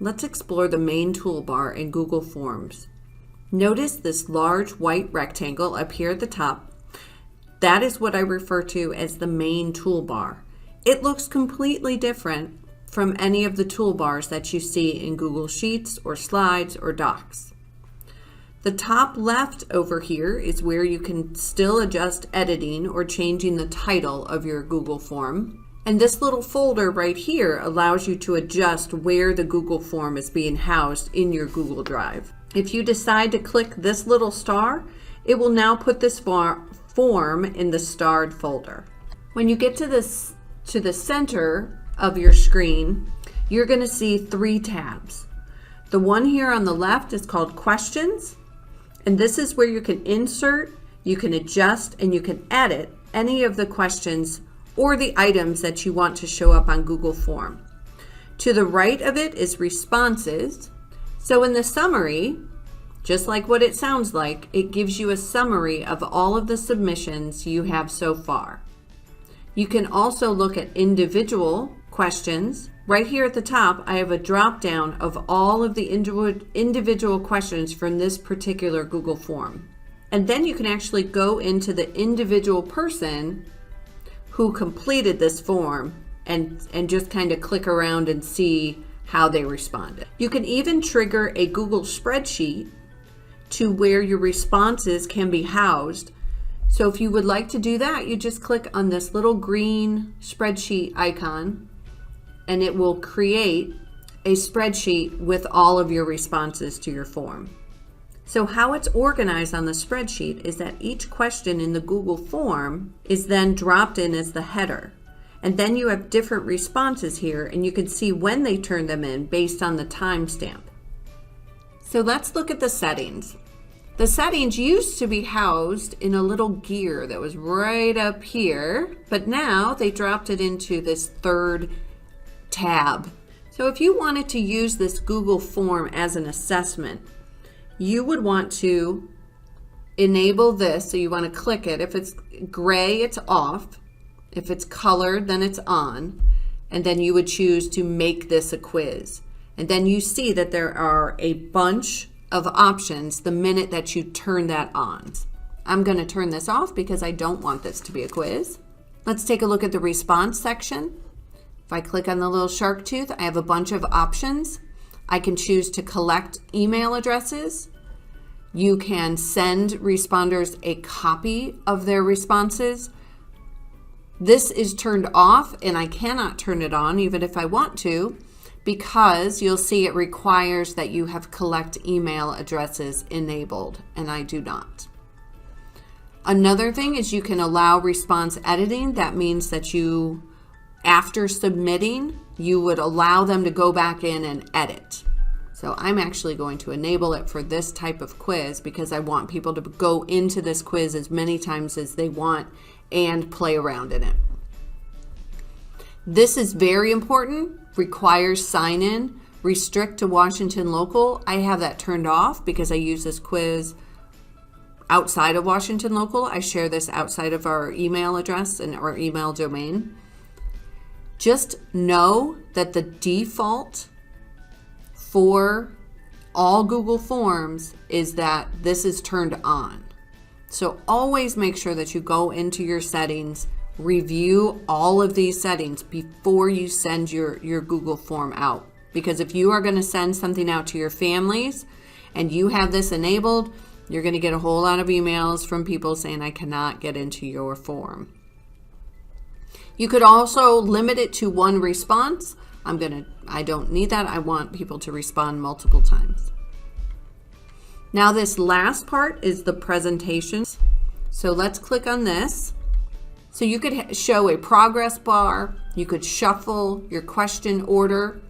let's explore the main toolbar in Google Forms. Notice this large white rectangle up here at the top. That is what I refer to as the main toolbar. It looks completely different from any of the toolbars that you see in Google Sheets or Slides or Docs. The top left over here is where you can still adjust editing or changing the title of your Google form. And this little folder right here allows you to adjust where the Google form is being housed in your Google Drive. If you decide to click this little star, it will now put this form in the starred folder. When you get to the center of your screen, you're going to see 3 tabs. The one here on the left is called Questions. And this is where you can insert, you can adjust, and you can edit any of the questions or the items that you want to show up on Google Form. To the right of it is Responses. So in the summary, just like what it sounds like, it gives you a summary of all of the submissions you have so far. You can also look at individual questions. Right here at the top, I have a drop down of all of the individual questions from this particular Google form. And then you can actually go into the individual person who completed this form and just kind of click around and see how they responded. You can even trigger a Google spreadsheet to where your responses can be housed. So if you would like to do that, you just click on this little green spreadsheet icon, and it will create a spreadsheet with all of your responses to your form. So how it's organized on the spreadsheet is that each question in the Google form is then dropped in as the header. And then you have different responses here, and you can see when they turn them in based on the timestamp. So let's look at the settings. The settings used to be housed in a little gear that was right up here, but now they dropped it into this third tab. So if you wanted to use this Google form as an assessment, you would want to enable this. So you want to click it. If it's gray, it's off. If it's colored, then it's on. And then you would choose to make this a quiz. And then you see that there are a bunch of options the minute that you turn that on. I'm going to turn this off because I don't want this to be a quiz. Let's take a look at the response section. If I click on the little shark tooth, I have a bunch of options. I can choose to collect email addresses. You can send responders a copy of their responses. This is turned off, and I cannot turn it on even if I want to, because you'll see it requires that you have collect email addresses enabled, and I do not. Another thing is you can allow response editing. That means that you, after submitting, you would allow them to go back in and edit. So I'm actually going to enable it for this type of quiz because I want people to go into this quiz as many times as they want and play around in it. This is very important, requires sign in, restrict to Washington local. I have that turned off because I use this quiz outside of Washington local. I share this outside of our email address and our email domain. Just know that the default for all Google Forms is that this is turned on. So always make sure that you go into your settings, review all of these settings before you send your Google form out. Because if you are going to send something out to your families and you have this enabled, you're going to get a whole lot of emails from people saying, I cannot get into your form. You could also limit it to one response. I don't need that. I want people to respond multiple times. Now this last part is the presentations. So let's click on this. So you could show a progress bar. You could shuffle your question order.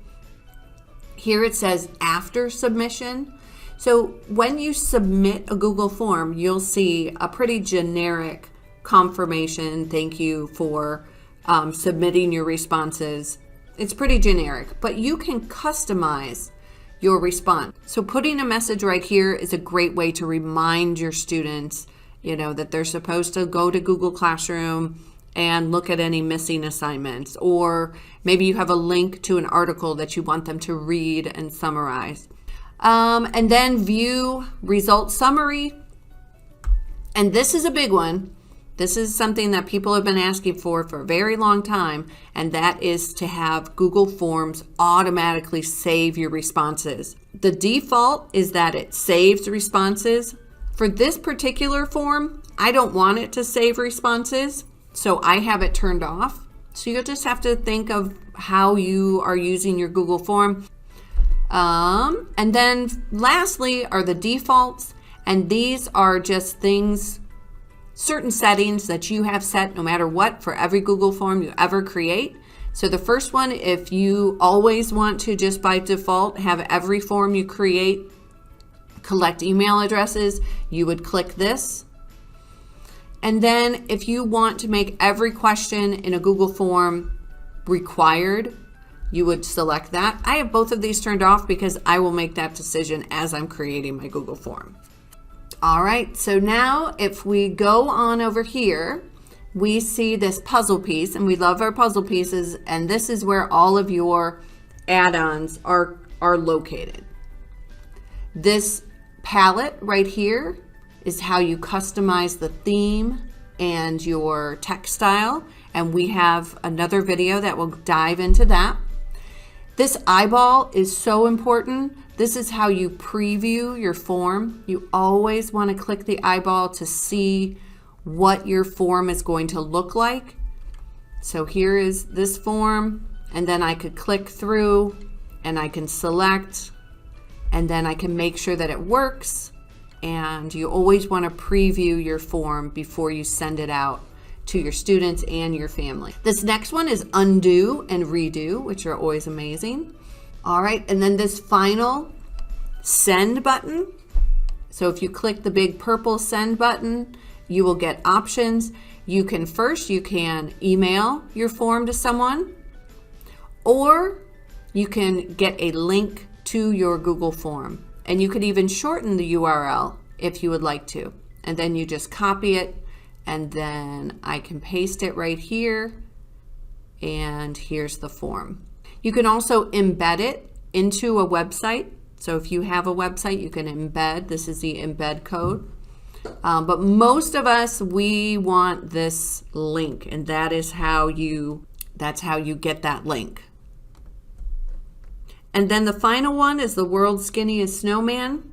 Here it says after submission. So when you submit a Google form, you'll see a pretty generic confirmation. Thank you for submitting your responses. It's pretty generic, but you can customize your response. So putting a message right here is a great way to remind your students, that they're supposed to go to Google Classroom and look at any missing assignments, or maybe you have a link to an article that you want them to read and summarize. And then view result summary. And this is a big one. This is something that people have been asking for a very long time, and that is to have Google Forms automatically save your responses. The default is that it saves responses. For this particular form, I don't want it to save responses, so I have it turned off. So you'll just have to think of how you are using your Google form. And then lastly are the defaults, and these are just things, certain settings that you have set no matter what for every Google form you ever create. So the first one, if you always want to just by default have every form you create collect email addresses, you would click this. And then if you want to make every question in a Google form required, you would select that. I have both of these turned off because I will make that decision as I'm creating my Google form. All right, so now if we go on over here, we see this puzzle piece, and we love our puzzle pieces, and this is where all of your add-ons are located. This palette right here is how you customize the theme and your text style, and we have another video that will dive into that. This eyeball is so important. This is how you preview your form. You always want to click the eyeball to see what your form is going to look like. So here is this form, and then I could click through and I can select, and then I can make sure that it works. And you always want to preview your form before you send it out to your students and your family. This next one is undo and redo, which are always amazing. All right, and then this final send button. So if you click the big purple send button, you will get options. You can email your form to someone, or you can get a link to your Google form. And you could even shorten the URL if you would like to. And then you just copy it, and then I can paste it right here, and here's the form. You can also embed it into a website. So if you have a website, you can embed. This is the embed code. But most of us, we want this link, and that's how you get that link. And then the final one is the world's skinniest snowman.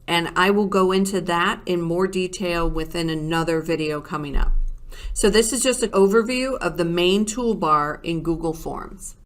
And I will go into that in more detail within another video coming up. So this is just an overview of the main toolbar in Google Forms.